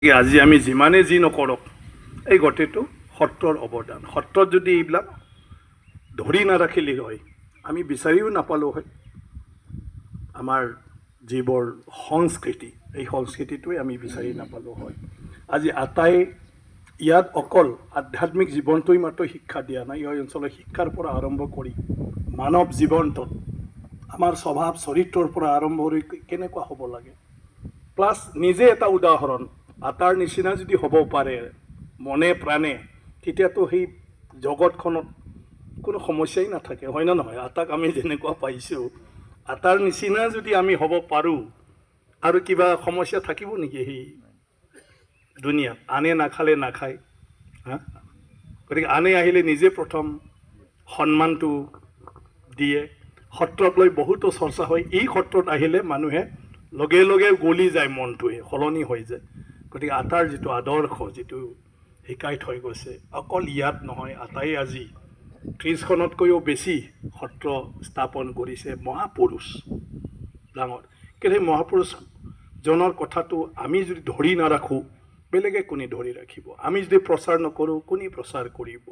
আজি আমি যিমানে যি নকৰক এই গোটেইটো সত্ৰৰ অৱদান। সত্ৰত যদি এইবিলাক ধৰি নাৰাখিলে হয়, আমি বিচাৰিও নাপালোঁ হয় আমাৰ যিবোৰ সংস্কৃতি, এই সংস্কৃতিটোৱে আমি বিচাৰি নাপালোঁ হয়। আজি আটাই ইয়াত অকল আধ্যাত্মিক জীৱনটোৱেই মাত্ৰ শিক্ষা দিয়া নাই, এই অঞ্চলৰ শিক্ষাৰ পৰা আৰম্ভ কৰি মানৱ জীৱনটোত আমাৰ স্বভাৱ চৰিত্ৰৰ পৰা আৰম্ভ কৰি কেনেকুৱা হ'ব লাগে, প্লাছ নিজে এটা উদাহৰণ আটাৰ নিচিনা যদি হ'ব পাৰে মনে প্ৰাণে, তেতিয়াতো সেই জগতখনত কোনো সমস্যাই নাথাকে, হয় না নহয়? আটাক আমি যেনেকুৱা পাইছোঁ, আটাৰ নিচিনা যদি আমি হ'ব পাৰোঁ, আৰু কিবা সমস্যা থাকিব নেকি সেই দুনিয়াত? আনে নাখালে নাখায়, গতিকে আনে আহিলে নিজে প্ৰথম সন্মানটো দিয়ে। সত্ৰক লৈ বহুতো চৰ্চা হয়, এই সত্ৰত আহিলে মানুহে লগে লগে গলি যায়, মনটোৱে সলনি হৈ যায়। গতিকে আটাৰ যিটো আদৰ্শ, যিটো শিকাই থৈ গৈছে, অকল ইয়াত নহয়, আটাই আজি 30খনতকৈও বেছি সত্ৰ স্থাপন কৰিছে। মহাপুৰুষ ডাঙৰ, কিন্তু সেই মহাপুৰুষজনৰ কথাটো আমি যদি ধৰি নাৰাখোঁ, বেলেগে কোনে ধৰি ৰাখিব? আমি যদি প্ৰচাৰ নকৰোঁ, কোনে প্ৰচাৰ কৰিব?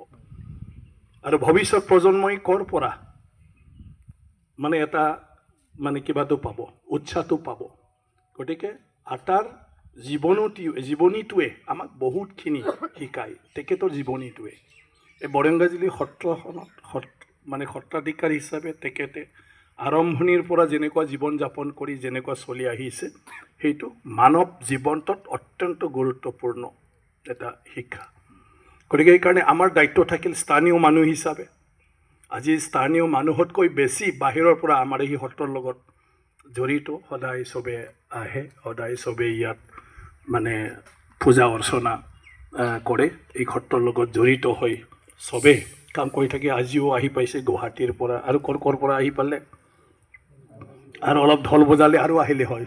আৰু ভৱিষ্যত প্ৰজন্মই ক'ৰ পৰা মানে এটা কিবাটো পাব, উৎসাহটো পাব? গতিকে আটাৰ জীৱনীটোৱে আমাক বহুতখিনি শিকায়, তেখেতৰ জীৱনীটোৱে। এই বৰংগাজুলি সত্ৰখনত সত্ৰাধিকাৰ হিচাপে তেখেতে আৰম্ভণিৰ পৰা যেনেকুৱা জীৱন যাপন কৰি যেনেকুৱা চলি আহিছে, সেইটো মানৱ জীৱনটোত অত্যন্ত গুৰুত্বপূৰ্ণ এটা শিক্ষা। গতিকে সেইকাৰণে আমাৰ দায়িত্ব থাকিল স্থানীয় মানুহ হিচাপে, আজি স্থানীয় মানুহতকৈ বেছি বাহিৰৰ পৰা আমাৰ এই সত্ৰৰ লগত জড়িত। সদায় চবে আহে, সদায় চবে ইয়াত পূজা অৰ্চনা কৰে, এই সত্ৰৰ লগত জড়িত হৈ চবেই কাম কৰি থাকে। আজিও আহি পাইছে গুৱাহাটীৰ পৰা, আৰু ক'ৰ পৰা আহি পালে, আৰু অলপ ঢোল বজালে আৰু আহিলে হয়,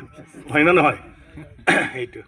হয় না নহয়? সেইটো